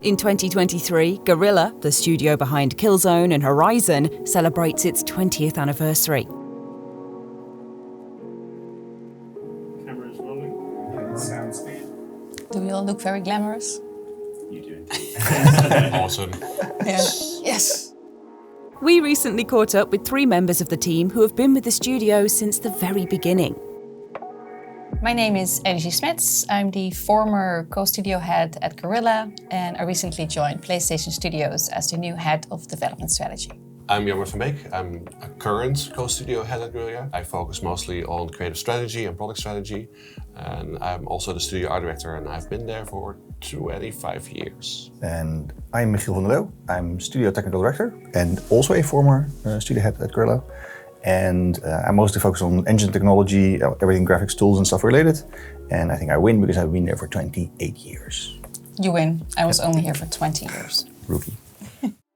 In 2023, Guerrilla, the studio behind Killzone and Horizon, celebrates its 20th anniversary. Camera's rolling. Sound speed. Do we all look very glamorous? You do. Awesome. Yeah. Yes. We recently caught up with 3 members of the team who have been with the studio since the very beginning. My name is Angie Smets. I'm the former co-studio head at Guerrilla, and I recently joined PlayStation Studios as the new head of development strategy. I'm Jan van Beek. I'm a current co-studio head at Guerrilla. I focus mostly on creative strategy and product strategy. And I'm also the studio art director, and I've been there for 25 years. And I'm Michiel van Leeuw. I'm studio technical director and also a former studio head at Guerrilla. And I mostly focus on engine technology, everything graphics, tools and stuff related. And I think I win because I've been there for 28 years. You win. I was only here for 20 years. Rookie.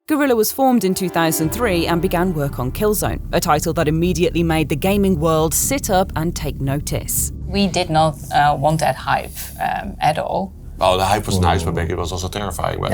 Guerrilla was formed in 2003 and began work on Killzone, a title that immediately made the gaming world sit up and take notice. We did not want that hype at all. Well, the hype was nice, but it was also terrifying. But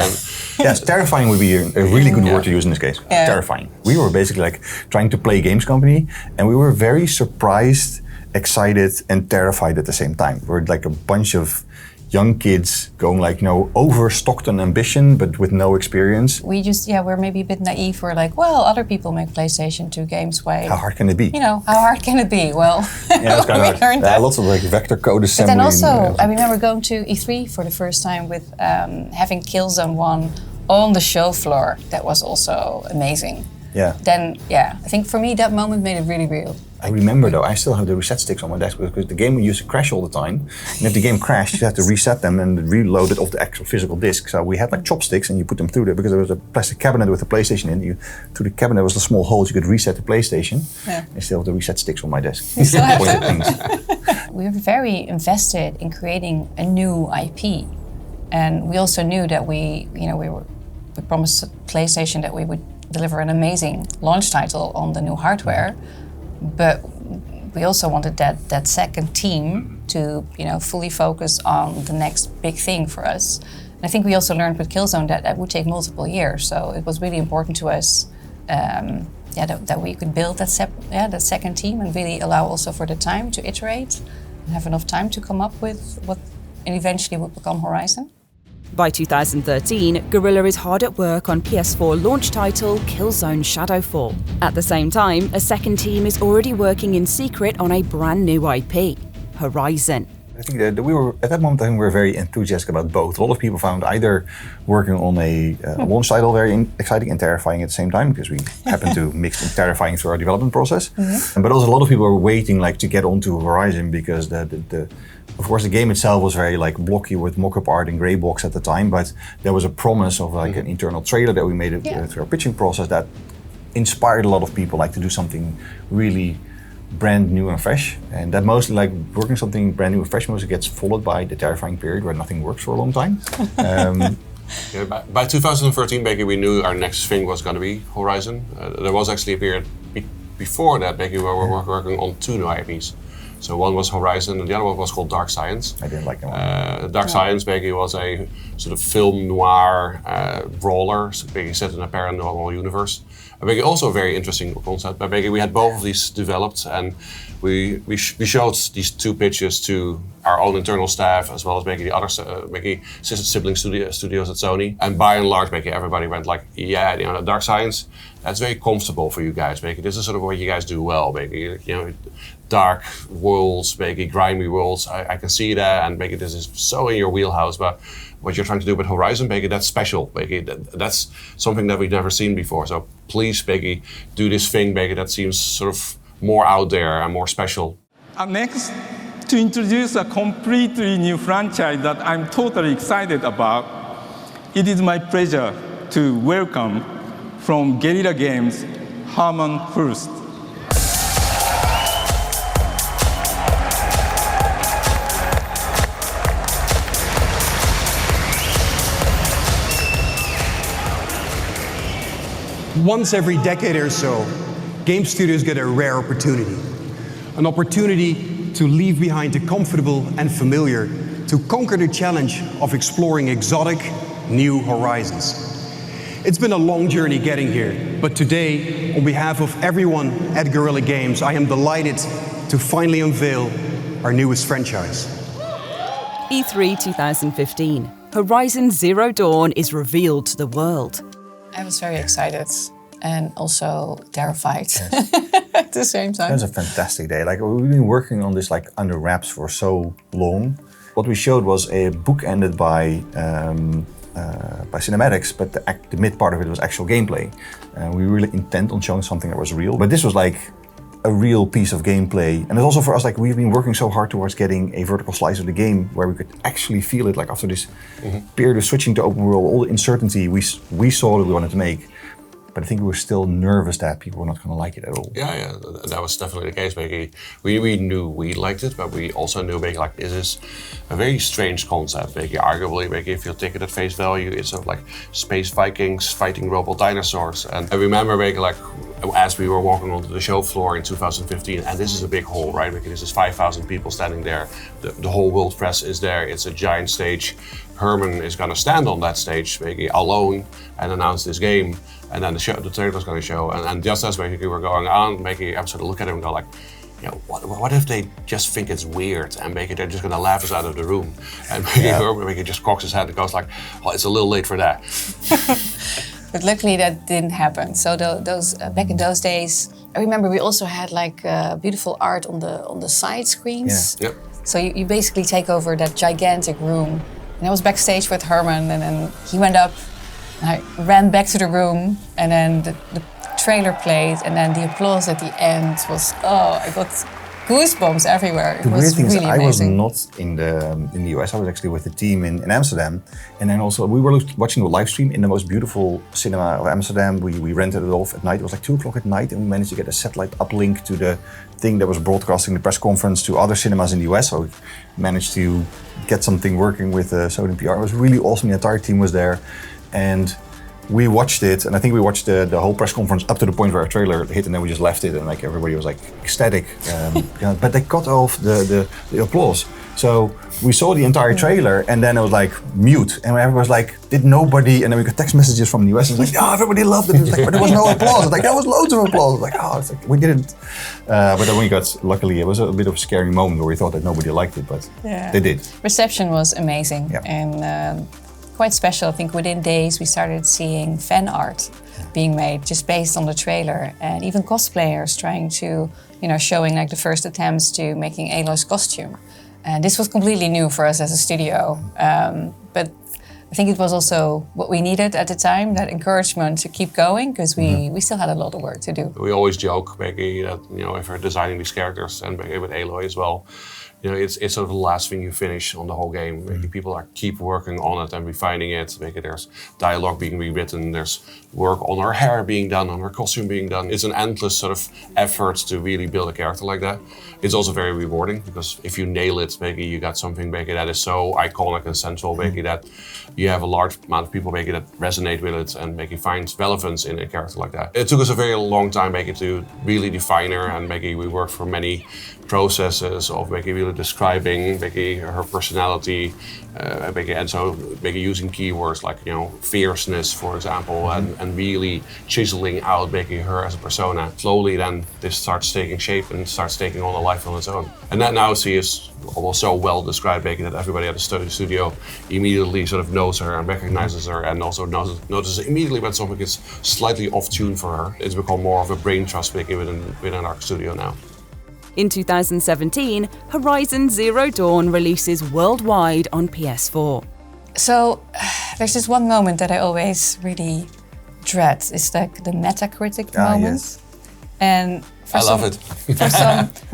Yes, terrifying would be a really good word to use in this case. Yeah. Terrifying. We were basically like trying to play a games company, and we were very surprised, excited, and terrified at the same time. We're like a bunch of young kids going like, overstocked on ambition, but with no experience. We just, we're maybe a bit naive. We're like, well, other people make PlayStation 2 games way. How hard can it be? How hard can it be? Well, it's kind we of learned that. Lots of like vector code assembly. But then also, I remember going to E3 for the first time with having Killzone 1 on the show floor. That was also amazing. Yeah. Then, I think for me that moment made it really real. I remember though, I still have the reset sticks on my desk because the game used to crash all the time. And if the game crashed, you had to reset them and reload it off the actual physical disc. So we had like chopsticks and you put them through there because there was a plastic cabinet with a PlayStation in. Through the cabinet was the small holes you could reset the PlayStation. Yeah. I still have the reset sticks on my desk. You still have them? We were very invested in creating a new IP. And we also knew that we promised PlayStation that we would deliver an amazing launch title on the new hardware. But we also wanted that second team to fully focus on the next big thing for us. And I think we also learned with Killzone that would take multiple years. So it was really important to us that we could build that second team and really allow also for the time to iterate and have enough time to come up with what eventually would become Horizon. By 2013, Guerrilla is hard at work on PS4 launch title Killzone Shadowfall. At the same time, a second team is already working in secret on a brand new IP, Horizon. I think that we were, at that moment, I think we were very enthusiastic about both. A lot of people found either working on a launch title very exciting and terrifying at the same time, because we happened to mix terrifying through our development process. Mm-hmm. But also a lot of people were waiting to get onto Horizon because of course, the game itself was very blocky with mock-up art and grey box at the time, but there was a promise of an internal trailer that we made through our pitching process that inspired a lot of people to do something really brand new and fresh. And that mostly working something brand new and fresh mostly gets followed by the terrifying period where nothing works for a long time. By 2013, we knew our next thing was going to be Horizon. There was actually a period before that, we were working on 2 new IPs. So one was Horizon and the other one was called Dark Science. I didn't like that one. Dark Science was a sort of film noir brawler, set in a paranormal universe. Also a very interesting concept. But we had both of these developed, and we showed these 2 pitches to our own internal staff as well as the other sibling studios at Sony. And by and large, everybody went Dark Science, that's very comfortable for you guys. This is sort of what you guys do well. Dark worlds, grimy worlds. I can see that, and this is so in your wheelhouse. But what you're trying to do with Horizon, that's special. That's something that we've never seen before. So please, do this thing, that seems sort of more out there and more special. Next, to introduce a completely new franchise that I'm totally excited about, it is my pleasure to welcome from Guerrilla Games, Herman Hurst. Once every decade or so, game studios get a rare opportunity. An opportunity to leave behind the comfortable and familiar, to conquer the challenge of exploring exotic New Horizons. It's been a long journey getting here, but today, on behalf of everyone at Guerrilla Games, I am delighted to finally unveil our newest franchise. E3 2015. Horizon Zero Dawn is revealed to the world. I was very excited and also terrified at the same time. It was a fantastic day. Like, we've been working on this like under wraps for so long. What we showed was a book ended by cinematics, but the mid part of it was actual gameplay. We were really intent on showing something that was real. But this was like a real piece of gameplay. And it's also for us, like, we've been working so hard towards getting a vertical slice of the game where we could actually feel it, like after this period of switching to open world, all the uncertainty we saw that we wanted to make. But I think we were still nervous that people were not going to like it at all. Yeah, that was definitely the case. We knew we liked it, but we also knew like this is a very strange concept. Arguably, if you take it at face value, it's sort of like space Vikings fighting robot dinosaurs. And I remember like as we were walking onto the show floor in 2015, and this is a big hall, right? This is 5,000 people standing there. The whole world press is there. It's a giant stage. Herman is going to stand on that stage, alone, and announce this game. And then the trailer's going to show, and just as we were going on, I'm sort of look at him and go like, what if they just think it's weird and they're just going to laugh us out of the room? And Herman just cocks his head and goes like, oh, it's a little late for that. But luckily that didn't happen. So those back in those days, I remember we also had like beautiful art on the side screens. Yeah. Yep. So you basically take over that gigantic room. And I was backstage with Herman, and then he went up. I ran back to the room, and then the trailer played, and then the applause at the end was, I got goosebumps everywhere. The weird thing is, I was amazing. not in the US. I was actually with the team in Amsterdam, and then also we were watching the live stream in the most beautiful cinema of Amsterdam. We rented it off at night. It was like 2 o'clock at night, and we managed to get a satellite uplink to the thing that was broadcasting the press conference to other cinemas in the US. So we managed to get something working with Sony PR. It was really awesome. The entire team was there. And we watched it, and I think we watched the whole press conference up to the point where our trailer hit, and then we just left it, and like everybody was like ecstatic. But they cut off the applause. So we saw the entire trailer, and then it was like mute, and everybody was like, "Did nobody?" And then we got text messages from the US, and it's like, "Oh, everybody loved it." It was like, but there was no applause. It's like there was loads of applause. It's like, oh, it's like we didn't. But then we got, luckily, it was a bit of a scary moment where we thought that nobody liked it, but they did. Reception was amazing, Yeah. and quite special. I think within days we started seeing fan art being made just based on the trailer, and even cosplayers trying to, showing like the first attempts to making Aloy's costume. And this was completely new for us as a studio, but I think it was also what we needed at the time, that encouragement to keep going, because we still had a lot of work to do. We always joke, that if we're designing these characters, and with Aloy as well, it's sort of the last thing you finish on the whole game. People keep working on it and refining it. There's dialogue being rewritten, there's work on her hair being done, on her costume being done. It's an endless sort of effort to really build a character like that. It's also very rewarding, because if you nail it, you got something that is so iconic and central, that you have a large amount of people that resonate with it and find relevance in a character like that. It took us a very long time to really define her, and we worked for many processes of really describing her personality, and so using keywords like fierceness, for example, and really chiseling out her as a persona. Slowly, then this starts taking shape and starts taking on a life on its own. And that now she is almost so well described that everybody at the studio immediately sort of knows her and recognizes her, and also notices immediately when something is slightly off tune for her. It's become more of a brain trust within our studio now. In 2017, Horizon Zero Dawn releases worldwide on PS4. So there's this one moment that I always really dread. It's like the Metacritic moment. Yes. And I love it.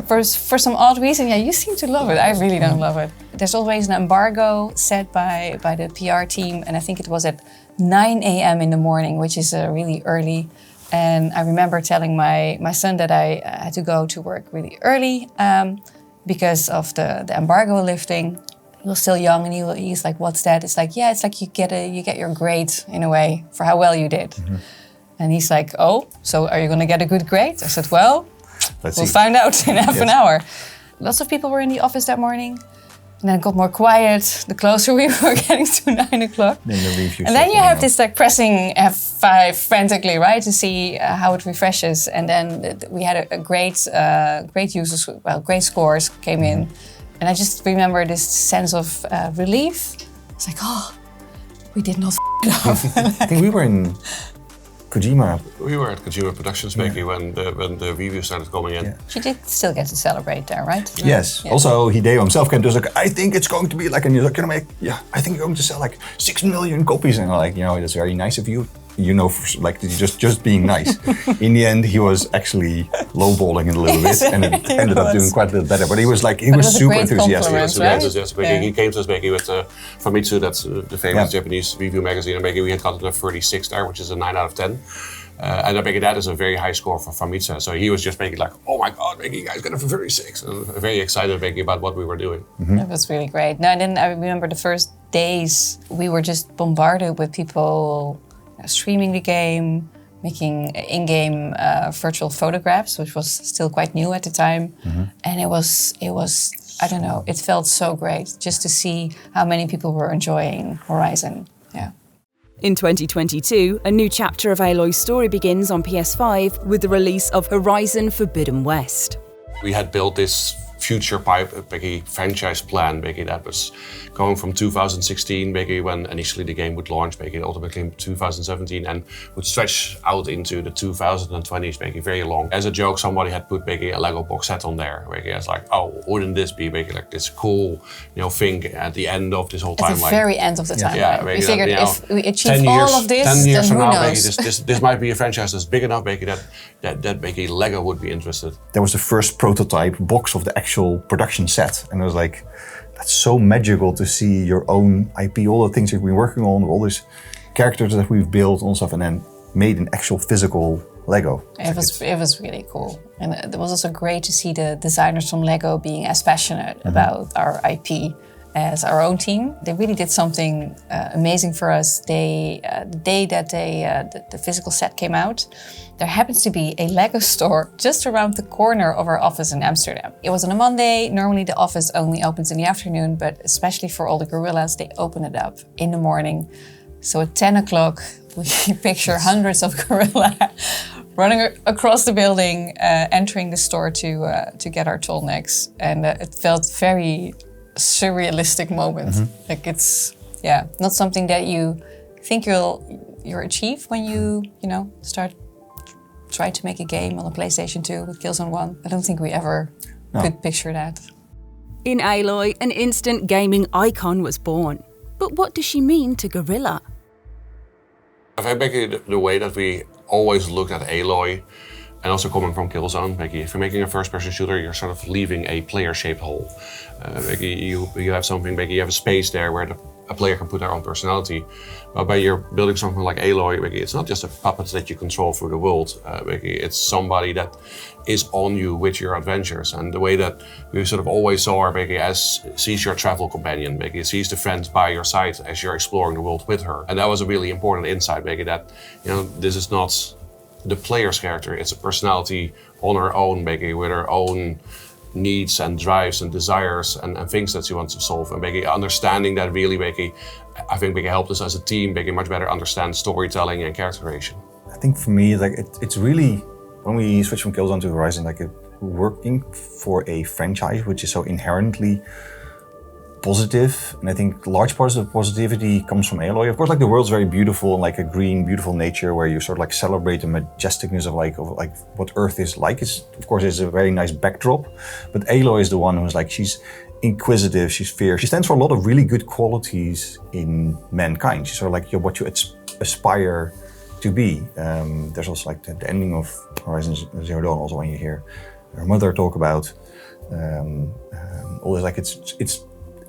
for some odd reason, you seem to love it. I really don't love it. There's always an embargo set by the PR team, and I think it was at 9 a.m. in the morning, which is really early. And I remember telling my son that I had to go to work really early because of the embargo lifting. He was still young, and he's like, "What's that?" It's like, "Yeah, it's like you get your grade in a way for how well you did." Mm-hmm. And he's like, "Oh, so are you going to get a good grade?" I said, "Well, we'll find out in half an hour." Lots of people were in the office that morning. And then it got more quiet the closer we were getting to 9 o'clock. Then the review. And then you have this like pressing F5 frantically, right, to see how it refreshes. And then we had a great users, great scores came in. And I just remember this sense of relief. It's like, oh, we did not f*** it up. I think we were in Kojima. We were at Kojima Productions maybe when the review started coming in. Yeah. You did still get to celebrate there, right? Yes. Yeah. Also, Hideo himself came to us like, I think it's going to be like, and you're like, gonna make, I think you're going to sell like 6 million copies. And I'm like, that's very nice of you. Like just being nice. In the end, he was actually lowballing it a little bit, and it ended up doing quite a little better. But he was like, he was super enthusiastic. He was super enthusiastic. Yeah. He came to us maybe with Famitsu, that's the famous Japanese review magazine, and maybe we had gotten a 36 there, which is a 9 out of 10. And I think that is a very high score for Famitsu. So he was just making like, oh my God, maybe you guys got a 36. And very excited maybe about what we were doing. That was really great. No, and then I remember the first days we were just bombarded with people streaming the game, making in-game virtual photographs, which was still quite new at the time. And it was, I don't know, it felt so great just to see how many people were enjoying Horizon. Yeah. In 2022, a new chapter of Aloy's story begins on PS5 with the release of Horizon Forbidden West. We had built this future franchise plan that was going from 2016 when initially the game would launch ultimately in 2017 and would stretch out into the 2020s very long. As a joke, somebody had put a Lego box set on there. It's like, oh, wouldn't this be like this cool thing at the end of this whole timeline? At the very end of the timeline. Yeah, we figured if we achieve 10 years, all of this, 10 years then from who now, knows? this might be a franchise that's big enough that Lego would be interested. There was the first prototype box of the actual production set, and it was like, that's so magical to see your own IP, all the things that we've been working on, all these characters that we've built and stuff, and then made an actual physical Lego. It was really cool, and it was also great to see the designers from Lego being as passionate about our IP as our own team. They really did something amazing for us. The day that the physical set came out, there happens to be a Lego store just around the corner of our office in Amsterdam. It was on a Monday. Normally the office only opens in the afternoon, but especially for all the Guerrillas, they open it up in the morning. So at 10 o'clock, we picture hundreds of Guerrilla running across the building, entering the store to get our tallnecks. And it felt very surrealistic moment. Like it's, not something that you think you'll achieve when you try to make a game on a PlayStation 2 with Killzone 1. I don't think we ever could picture that. In Aloy, an instant gaming icon was born. But what does she mean to Guerrilla? I think the way that we always looked at Aloy, and also coming from Killzone, if you're making a first-person shooter, you're sort of leaving a player-shaped hole. You have something, you have a space there where a player can put their own personality. But when you're building something like Aloy, it's not just a puppet that you control through the world. It's somebody that is on you with your adventures. And the way that we sort of always saw her as sees your travel companion, sees the friend by your side as you're exploring the world with her. And that was a really important insight, that this is not the player's character, it's a personality on her own, with her own needs and drives and desires and things that she wants to solve. And understanding that really, I think helped us as a team much better understand storytelling and character creation. I think for me, it's really, when we switch from Killzone to Horizon, working for a franchise which is so inherently positive, and I think large parts of the positivity comes from Aloy. Of course, the world's very beautiful and a green, beautiful nature where you sort of celebrate the majesticness of what Earth is like. It's, of course, it's a very nice backdrop, but Aloy is the one who's she's inquisitive, she's fierce. She stands for a lot of really good qualities in mankind. She's sort of what you aspire to be. There's also the ending of Horizon Zero Dawn, also when you hear her mother talk about all this,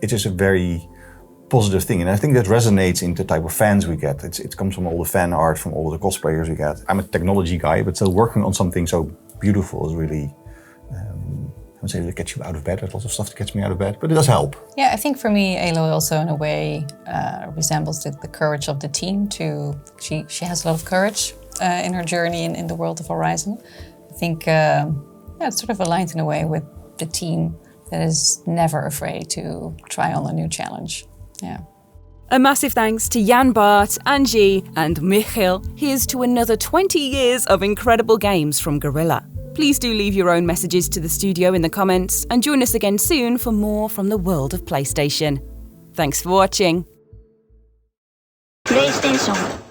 it is a very positive thing, and I think that resonates in the type of fans we get. It comes from all the fan art, from all the cosplayers we get. I'm a technology guy, but still working on something so beautiful is really, I would say, that gets you out of bed. There's lots of stuff that gets me out of bed, but it does help. Yeah, I think for me, Aloy also in a way resembles the courage of the team. She has a lot of courage in her journey in the world of Horizon. I think it's sort of aligned in a way with the team that is never afraid to try on a new challenge. Yeah. A massive thanks to Jan, Bart, Angie and Michiel. Here's to another 20 years of incredible games from Guerrilla. Please do leave your own messages to the studio in the comments and join us again soon for more from the world of PlayStation. Thanks for watching. PlayStation